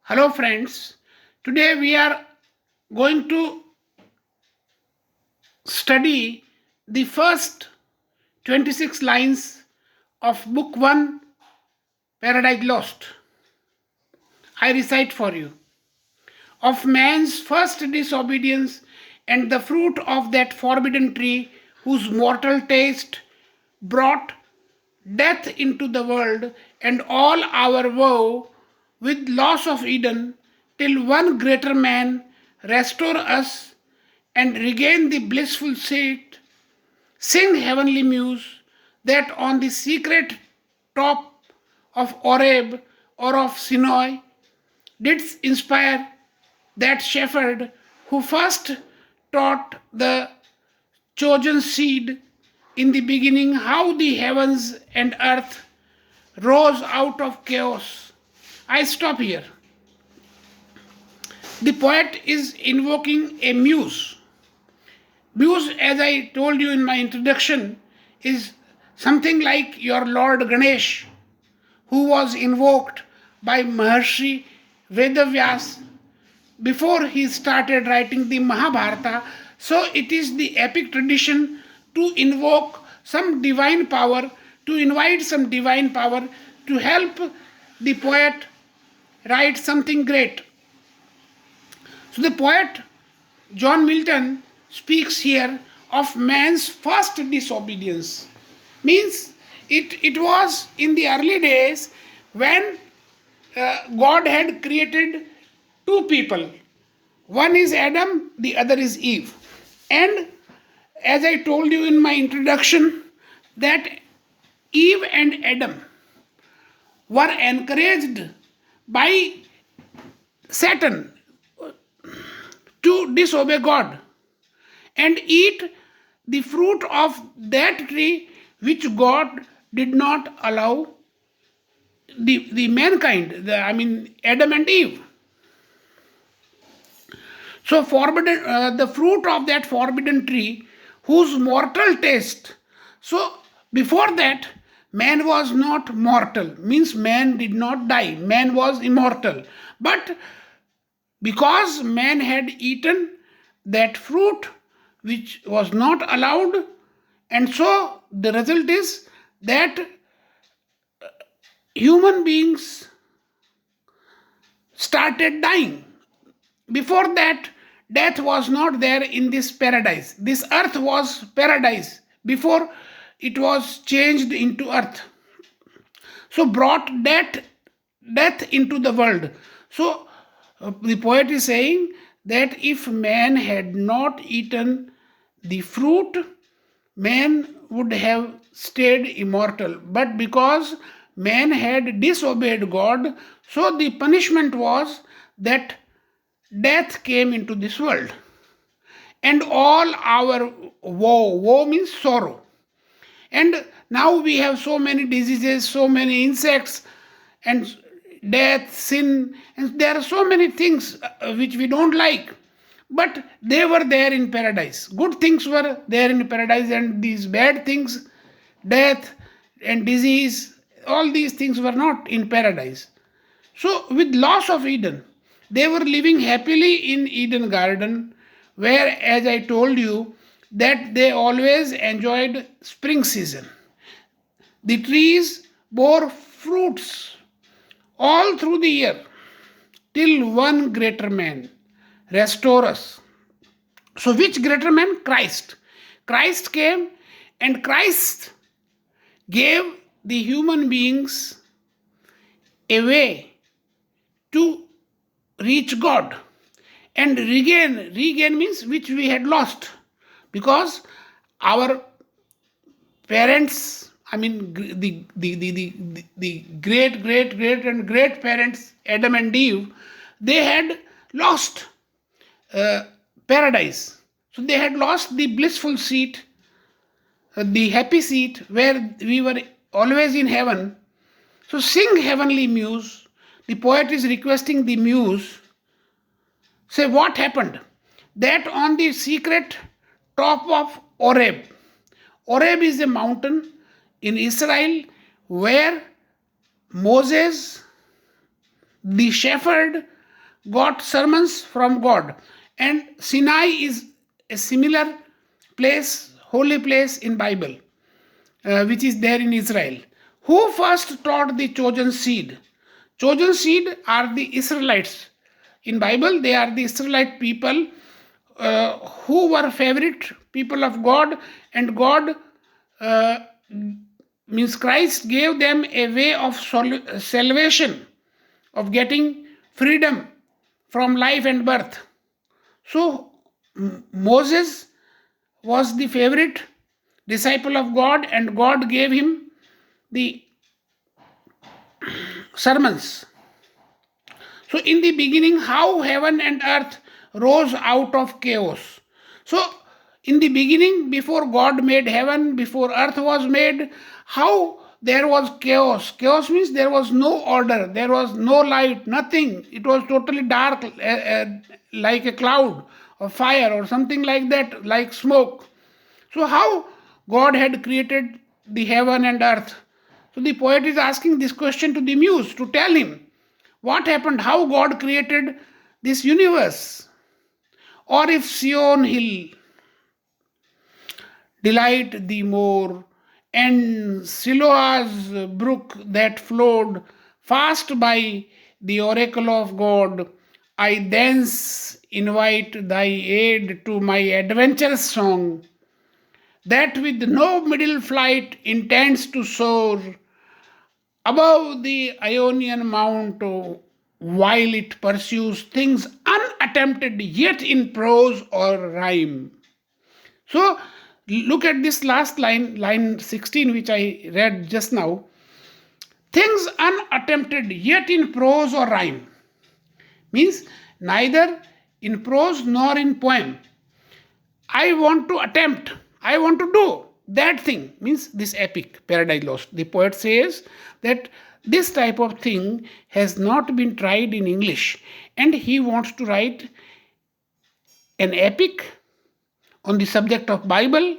Hello, friends. Today we are going to study the first 26 lines of Book 1, Paradise Lost. I recite for you. Of man's first disobedience and the fruit of that forbidden tree, whose mortal taste brought death into the world, and all our woe with loss of Eden, till one greater man restore us and regain the blissful seat. Sing, heavenly muse, that on the secret top of Oreb or of Sinai didst inspire that shepherd who first taught the chosen seed in the beginning how the heavens and earth rose out of chaos. I stop here. The poet is invoking a muse. Muse, as I told you in my introduction, is something like your Lord Ganesh, who was invoked by Maharshi Vedavyas before he started writing the Mahabharata. So it is the epic tradition to invoke some divine power, to invite some divine power to help the poet write something great. So the poet John Milton speaks here of man's first disobedience. Means it was in the early days when God had created two people. One is Adam, the other is Eve. And as I told you in my introduction, that Eve and Adam were encouraged by Satan to disobey God and eat the fruit of that tree which God did not allow the mankind, Adam and Eve. So the fruit of that forbidden tree, whose mortal taste. So before that, man was not mortal, means man did not die, man was immortal. But because man had eaten that fruit which was not allowed, and so the result is that human beings started dying. Before that, death was not there in this paradise. This earth was paradise before it was changed into earth. So brought death into the world. So the poet is saying that if man had not eaten the fruit, man would have stayed immortal. But because man had disobeyed God, so the punishment was that death came into this world. And all our woe means sorrow. And now we have so many diseases, so many insects, and death, sin, and there are so many things which we don't like. But they were there in paradise. Good things were there in paradise, and these bad things, death and disease, all these things were not in paradise. So with loss of Eden, they were living happily in Eden garden, where, as I told you, that they always enjoyed spring season. The trees bore fruits all through the year, till one greater man restore us. So which greater man? Christ. Christ came, and Christ gave the human beings a way to reach God and regain means which we had lost, because our parents, the great and great parents, Adam and Eve, they had lost paradise. So they had lost the blissful seat, the happy seat where we were always in heaven. So sing, heavenly muse. The poet is requesting the muse. Say, what happened? That on the secret top of Oreb. Oreb is a mountain in Israel where Moses, the shepherd, got sermons from God. And Sinai is a similar place, holy place in Bible, which is there in Israel. Who first taught the chosen seed? Chosen seed are the Israelites. In Bible, they are the Israelite people who were favorite people of God, and God means Christ gave them a way of salvation, of getting freedom from life and birth. So Moses was the favorite disciple of God, and God gave him the sermons. So in the beginning, how heaven and earth rose out of chaos. So in the beginning, before God made heaven, before earth was made, how there was chaos. Chaos means there was no order, there was no light, nothing. It was totally dark, like a cloud of fire or something like that, like smoke. So how God had created the heaven and earth? So the poet is asking this question to the muse to tell him what happened, how God created this universe. Or if Sion hill delight thee more, and Siloah's brook that flowed fast by the oracle of God, I thence invite thy aid to my adventurous song, that with no middle flight intends to soar above the Ionian Mount, while it pursues things unattempted yet in prose or rhyme. So look at this last line, line 16, which I read just now. Things unattempted yet in prose or rhyme means neither in prose nor in poem. I want to attempt, I want to do that thing, means this epic, Paradise Lost. The poet says that this type of thing has not been tried in English, and he wants to write an epic on the subject of Bible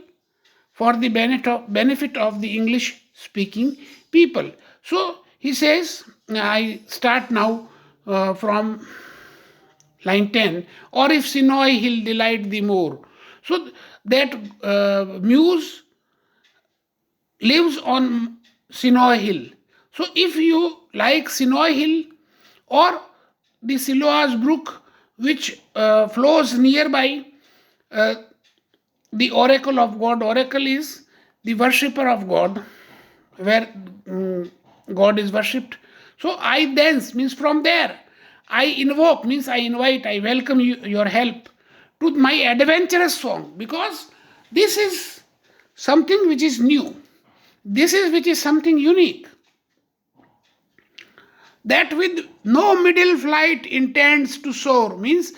for the benefit of the English speaking people. So he says, I start now from line 10, or if Sinai hill delight thee more. So that muse lives on Sinai hill. So if you like Sinai hill or the Siloah's brook, which flows nearby, the oracle of God. Oracle is the worshipper of God, where God is worshipped. So I thence means from there. I invoke means I invite, I welcome your help to my adventurous song, because this is something which is new. This is which is something unique. That with no middle flight intends to soar means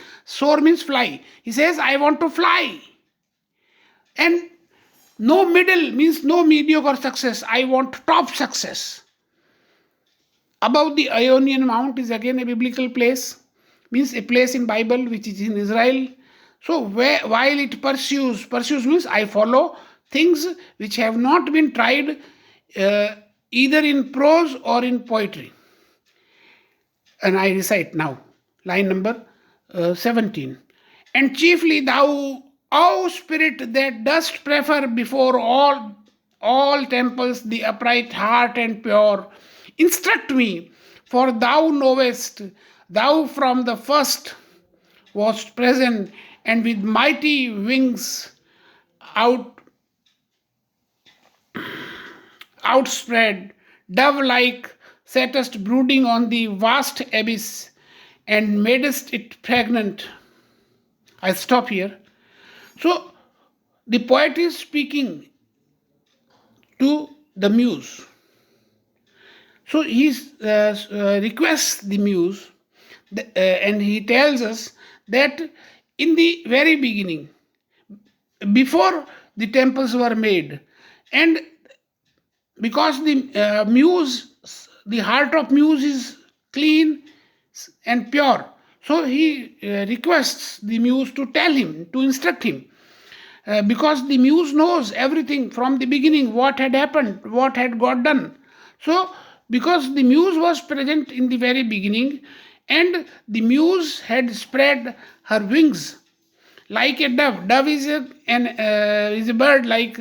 fly. He says, I want to fly. And no middle means no mediocre success. I want top success. Above the Ionian Mount is again a biblical place, means a place in Bible which is in Israel. So while it pursues means I follow things which have not been tried either in prose or in poetry. And I recite now, line number 17. And chiefly thou, O Spirit, that dost prefer before all temples the upright heart and pure, instruct me, for thou knowest, thou from the first wast present, and with mighty wings outspread, dove-like, sattest brooding on the vast abyss, and madest it pregnant. I stop here. So the poet is speaking to the muse. So he requests the muse, and he tells us that in the very beginning, before the temples were made, and because the the heart of muse is clean and pure, so he requests the muse to tell him, to instruct him, because the muse knows everything from the beginning, what had happened, what had God done. So because the muse was present in the very beginning, And the muse had spread her wings like a dove. Dove is a bird like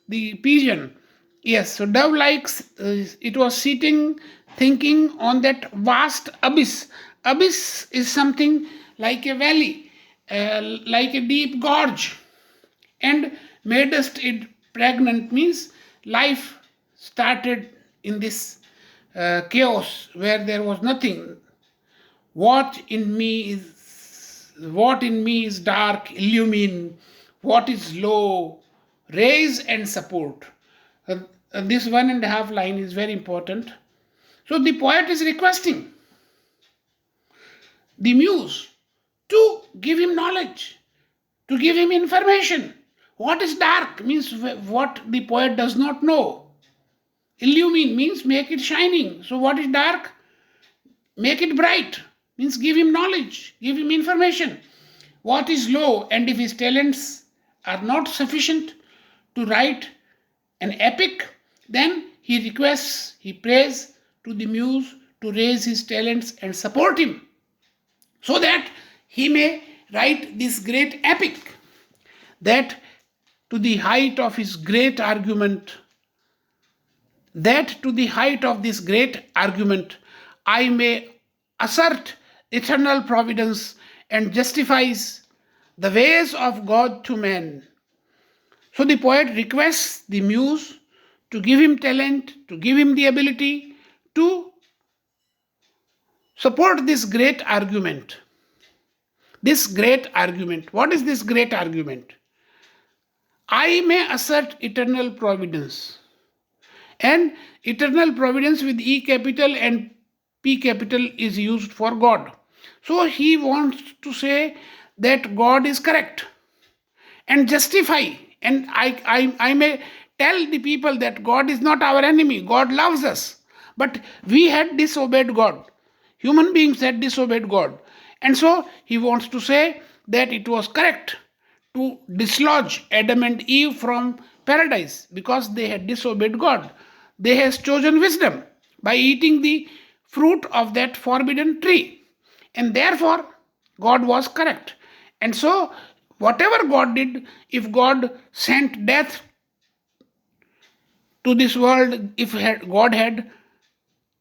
the pigeon. Yes, so dove likes it was sitting thinking on that vast abyss. Abyss is something like a valley, like a deep gorge. And madest it pregnant means life started in this chaos where there was nothing. What in me is dark, illumine. What is low, raise and support. This 1.5 line is very important. So the poet is requesting the muse to give him knowledge, to give him information. What is dark means what the poet does not know. Illumine means make it shining. So what is dark? Make it bright means give him knowledge, give him information. What is low, and if his talents are not sufficient to write an epic, then he prays to the muse to raise his talents and support him so that he may write this great epic, that to the height of his great argument, that to the height of this great argument, I may assert eternal providence and justifies the ways of God to men. So the poet requests the muse to give him talent, to give him the ability to support this great argument. This great argument. What is this great argument? I may assert eternal providence. And eternal providence with E capital and P capital is used for God. So he wants to say that God is correct and justify. And I may tell the people that God is not our enemy. God loves us. But we had disobeyed God. Human beings had disobeyed God. And so he wants to say that it was correct to dislodge Adam and Eve from paradise because they had disobeyed God. They had chosen wisdom by eating the fruit of that forbidden tree. And therefore, God was correct. And so, whatever God did, if God sent death to this world, if God had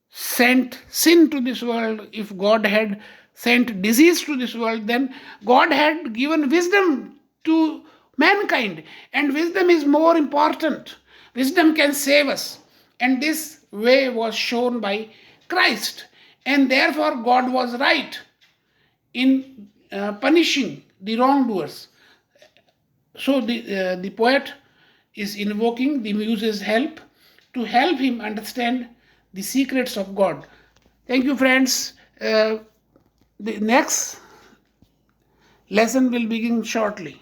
sent sin to this world, if God had sent disease to this world, then God had given wisdom to mankind. And wisdom is more important. Wisdom can save us. And this way was shown by Christ. And therefore God was right in punishing the wrongdoers. So the poet is invoking the muse's help to help him understand the secrets of God. Thank you, friends. The next lesson will begin shortly.